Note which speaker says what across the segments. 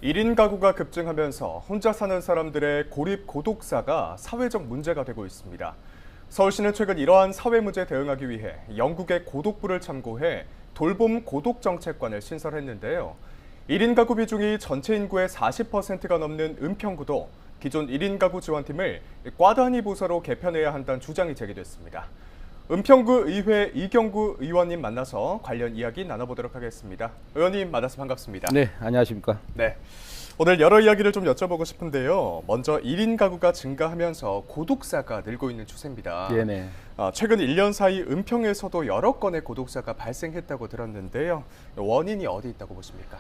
Speaker 1: 1인 가구가 급증하면서 혼자 사는 사람들의 고립 고독사가 사회적 문제가 되고 있습니다. 서울시는 최근 이러한 사회 문제에 대응하기 위해 영국의 고독부를 참고해 돌봄 고독 정책관을 신설했는데요. 1인 가구 비중이 전체 인구의 40%가 넘는 은평구도 기존 1인 가구 지원팀을 과단위 부서로 개편해야 한다는 주장이 제기됐습니다. 은평구 의회 이경구 의원님 만나서 관련 이야기 나눠보도록 하겠습니다. 의원님 만나서 반갑습니다.
Speaker 2: 네, 안녕하십니까.
Speaker 1: 네, 오늘 여러 이야기를 좀 여쭤보고 싶은데요. 먼저 1인 가구가 증가하면서 고독사가 늘고 있는 추세입니다.
Speaker 2: 네네.
Speaker 1: 최근 1년 사이 은평에서도 여러 건의 고독사가 발생했다고 들었는데요. 원인이 어디 있다고 보십니까?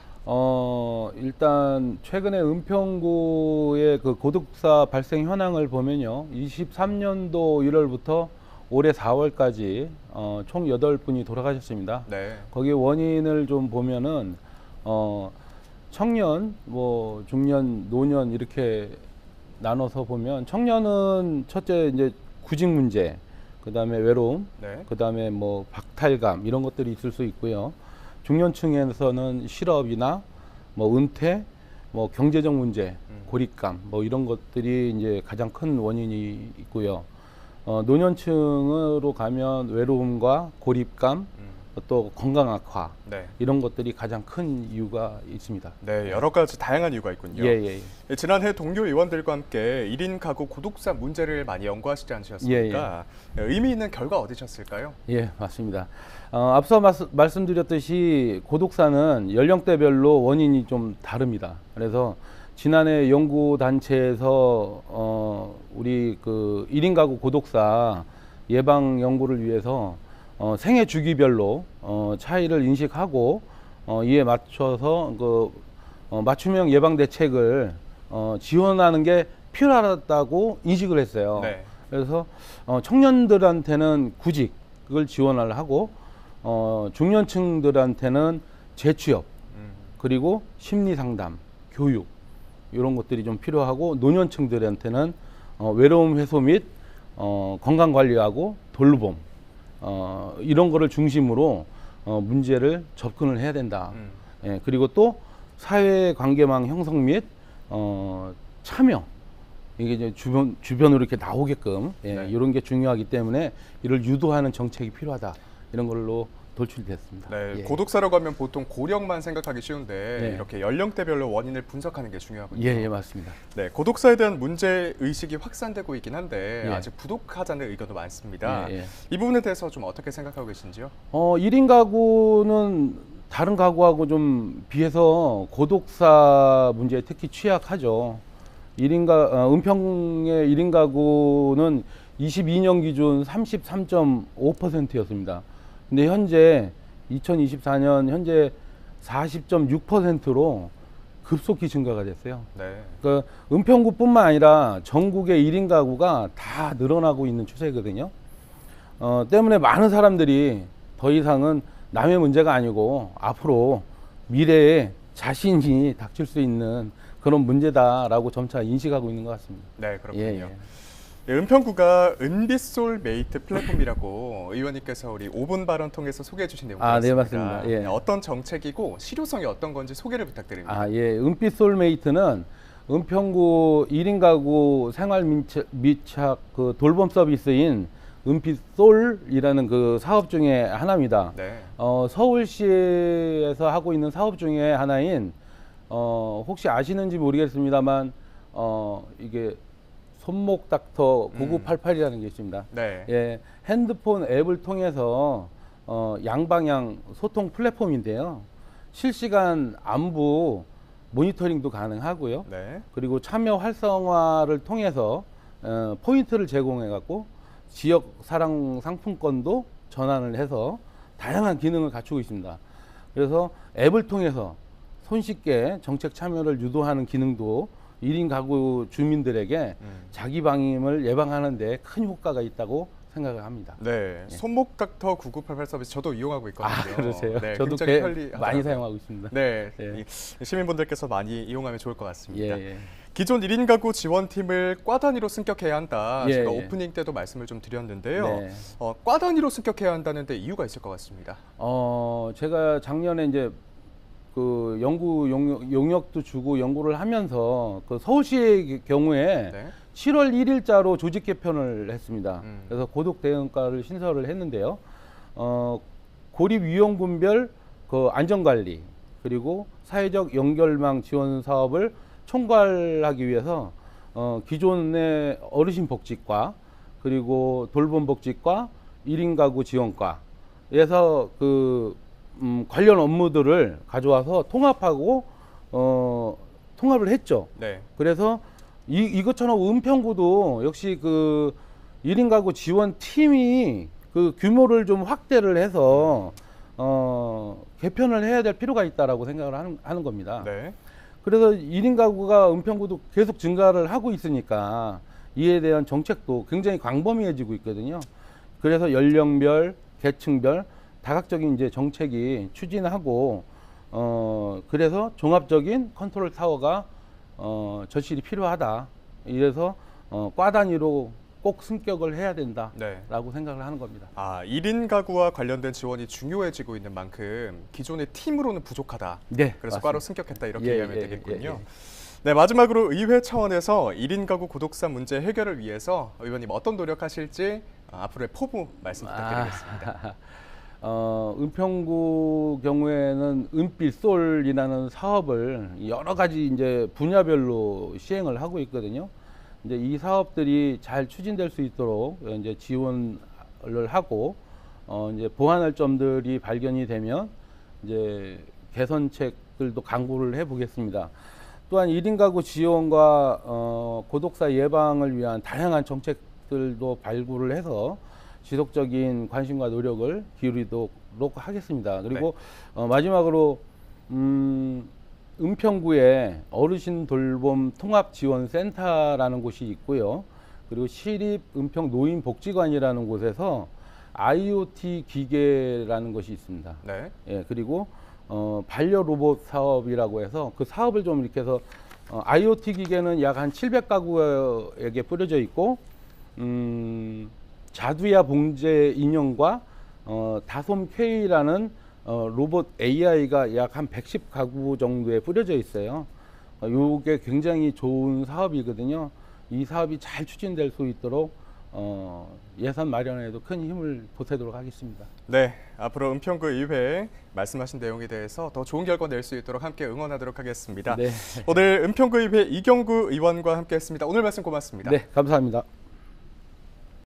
Speaker 2: 일단 최근에 은평구의 그 고독사 발생 현황을 보면요. 23년도 1월부터 올해 4월까지 총 8분이 돌아가셨습니다.
Speaker 1: 네.
Speaker 2: 거기 원인을 좀 보면은 청년, 중년, 노년 이렇게 나눠서 보면 청년은 첫째 이제 구직 문제, 그다음에 외로움,
Speaker 1: 네.
Speaker 2: 그다음에 박탈감 이런 것들이 있을 수 있고요. 중년층에서는 실업이나 은퇴, 경제적 문제, 고립감 이런 것들이 이제 가장 큰 원인이 있고요. 노년층으로 가면 외로움과 고립감, 또 건강 악화
Speaker 1: 네.
Speaker 2: 이런 것들이 가장 큰 이유가 있습니다.
Speaker 1: 네, 여러 가지 다양한 이유가 있군요.
Speaker 2: 예.
Speaker 1: 지난해 동료 의원들과 함께 1인 가구 고독사 문제를 많이 연구하시지 않으셨습니까? 의미 있는 결과 얻으셨을까요?
Speaker 2: 예, 맞습니다. 앞서 말씀드렸듯이 고독사는 연령대별로 원인이 좀 다릅니다. 그래서 지난해 연구 단체에서 우리 그 1인 가구 고독사 예방 연구를 위해서 생애 주기별로 차이를 인식하고 이에 맞춰서 맞춤형 예방 대책을 지원하는 게 필요하다고 인식을 했어요.
Speaker 1: 네.
Speaker 2: 그래서 청년들한테는 구직을 지원을 하고 중년층들한테는 재취업 그리고 심리 상담, 교육 이런 것들이 좀 필요하고 노년층들한테는 외로움 해소 및 건강 관리하고 돌봄 이런 거를 중심으로 문제를 접근을 해야 된다. 예, 그리고 또 사회 관계망 형성 및 참여 이게 이제 주변으로 이렇게 나오게끔
Speaker 1: 네.
Speaker 2: 이런 게 중요하기 때문에 이를 유도하는 정책이 필요하다. 이런 걸로 돌출됐습니다.
Speaker 1: 네,
Speaker 2: 예.
Speaker 1: 고독사라고 하면 보통 고령만 생각하기 쉬운데
Speaker 2: 네.
Speaker 1: 이렇게 연령대별로 원인을 분석하는 게 중요하군요.
Speaker 2: 예, 맞습니다.
Speaker 1: 네, 고독사에 대한 문제 의식이 확산되고 있긴 한데
Speaker 2: 예.
Speaker 1: 아직 부족하다는 의견도 많습니다.
Speaker 2: 예.
Speaker 1: 이 부분에 대해서 좀 어떻게 생각하고 계신지요?
Speaker 2: 1인 가구는 다른 가구하고 좀 비해서 고독사 문제에 특히 취약하죠. 은평의 1인 가구는 22년 기준 33.5%였습니다. 근데 현재 2024년 현재 40.6%로 급속히 증가가 됐어요.
Speaker 1: 네.
Speaker 2: 그러니까 은평구뿐만 아니라 전국의 1인 가구가 다 늘어나고 있는 추세거든요. 때문에 많은 사람들이 더 이상은 남의 문제가 아니고 앞으로 미래에 자신이 닥칠 수 있는 그런 문제다라고 점차 인식하고 있는 것 같습니다.
Speaker 1: 네, 그렇군요.
Speaker 2: 예.
Speaker 1: 네, 은평구가 은빛솔메이트 플랫폼이라고 의원님께서 우리 5분 발언 통해서 소개해 주신 내용
Speaker 2: 네,
Speaker 1: 같습니다.
Speaker 2: 맞습니다. 예.
Speaker 1: 어떤 정책이고 실효성이 어떤 건지 소개를 부탁드립니다.
Speaker 2: 예. 은빛 솔메이트는 은평구 1인 가구 생활 밀착 그 돌봄 서비스인 은빛 솔이라는 그 사업 중에 하나입니다.
Speaker 1: 네.
Speaker 2: 서울시에서 하고 있는 사업 중에 하나인 혹시 아시는지 모르겠습니다만 이게 손목 닥터 9988이라는 게 있습니다.
Speaker 1: 네.
Speaker 2: 예, 핸드폰 앱을 통해서 양방향 소통 플랫폼인데요. 실시간 안부 모니터링도 가능하고요.
Speaker 1: 네.
Speaker 2: 그리고 참여 활성화를 통해서 포인트를 제공해 갖고 지역 사랑 상품권도 전환을 해서 다양한 기능을 갖추고 있습니다. 그래서 앱을 통해서 손쉽게 정책 참여를 유도하는 기능도 1인 가구 주민들에게 자기 방임을 예방하는 데 큰 효과가 있다고 생각을 합니다.
Speaker 1: 네.
Speaker 2: 예.
Speaker 1: 손목 닥터 9988 서비스 저도 이용하고 있거든요.
Speaker 2: 그러세요?
Speaker 1: 네,
Speaker 2: 저도
Speaker 1: 굉장히 편리하더라고요.
Speaker 2: 많이 사용하고 있습니다.
Speaker 1: 네.
Speaker 2: 예.
Speaker 1: 이 시민분들께서 많이 이용하면 좋을 것 같습니다.
Speaker 2: 예.
Speaker 1: 기존 1인 가구 지원팀을 과 단위로 승격해야 한다.
Speaker 2: 예,
Speaker 1: 제가
Speaker 2: 예.
Speaker 1: 오프닝 때도 말씀을 좀 드렸는데요.
Speaker 2: 네.
Speaker 1: 과 단위로 승격해야 한다는데 이유가 있을 것 같습니다.
Speaker 2: 제가 작년에 이제 그 연구 용역도 주고 연구를 하면서 그 서울시의 경우에
Speaker 1: 네.
Speaker 2: 7월 1일자로 조직 개편을 했습니다. 그래서 고독 대응과를 신설을 했는데요. 고립 위험군별 그 안전관리 그리고 사회적 연결망 지원 사업을 총괄하기 위해서 기존의 어르신 복지과 그리고 돌봄 복지과 1인 가구 지원과에서 그 관련 업무들을 가져와서 통합하고 통합을 했죠.
Speaker 1: 네.
Speaker 2: 그래서 이것처럼 은평구도 역시 그 1인 가구 지원 팀이 그 규모를 좀 확대를 해서 개편을 해야 될 필요가 있다라고 생각을 하는 겁니다.
Speaker 1: 네.
Speaker 2: 그래서 1인 가구가 은평구도 계속 증가를 하고 있으니까 이에 대한 정책도 굉장히 광범위해지고 있거든요. 그래서 연령별, 계층별 다각적인 이제 정책이 추진하고 그래서 종합적인 컨트롤 타워가 절실히 필요하다. 이래서 과 단위로 꼭 승격을 해야 된다라고
Speaker 1: 네.
Speaker 2: 생각을 하는 겁니다.
Speaker 1: 1인 가구와 관련된 지원이 중요해지고 있는 만큼 기존의 팀으로는 부족하다.
Speaker 2: 네,
Speaker 1: 그래서
Speaker 2: 맞습니다.
Speaker 1: 과로 승격했다 이렇게
Speaker 2: 예,
Speaker 1: 이해하면
Speaker 2: 예,
Speaker 1: 되겠군요.
Speaker 2: 예, 예.
Speaker 1: 네, 마지막으로 의회 차원에서 1인 가구 고독사 문제 해결을 위해서 의원님 어떤 노력하실지 앞으로의 포부 말씀 부탁드리겠습니다.
Speaker 2: 은평구 경우에는 은빛솔이라는 사업을 여러 가지 이제 분야별로 시행을 하고 있거든요. 이제 이 사업들이 잘 추진될 수 있도록 이제 지원을 하고 이제 보완할 점들이 발견이 되면 이제 개선책들도 강구를 해 보겠습니다. 또한 1인 가구 지원과 고독사 예방을 위한 다양한 정책들도 발굴을 해서 지속적인 관심과 노력을 기울이도록 하겠습니다. 그리고 마지막으로 은평구에 어르신 돌봄 통합지원센터라는 곳이 있고요. 그리고 시립 은평 노인복지관이라는 곳에서 IoT 기계라는 것이 있습니다.
Speaker 1: 네.
Speaker 2: 예, 그리고 반려 로봇 사업이라고 해서 그 사업을 좀 이렇게 해서 IoT 기계는 약 한 700가구에게 뿌려져 있고 자두야 봉제 인형과 다솜 K라는 로봇 AI가 약 한 110가구 정도에 뿌려져 있어요. 이게 굉장히 좋은 사업이거든요. 이 사업이 잘 추진될 수 있도록 예산 마련에도 큰 힘을 보태도록 하겠습니다.
Speaker 1: 네, 앞으로 은평구 의회에 말씀하신 내용에 대해서 더 좋은 결과 낼 수 있도록 함께 응원하도록 하겠습니다.
Speaker 2: 네.
Speaker 1: 오늘 은평구 의회 이경구 의원과 함께했습니다. 오늘 말씀 고맙습니다.
Speaker 2: 네, 감사합니다.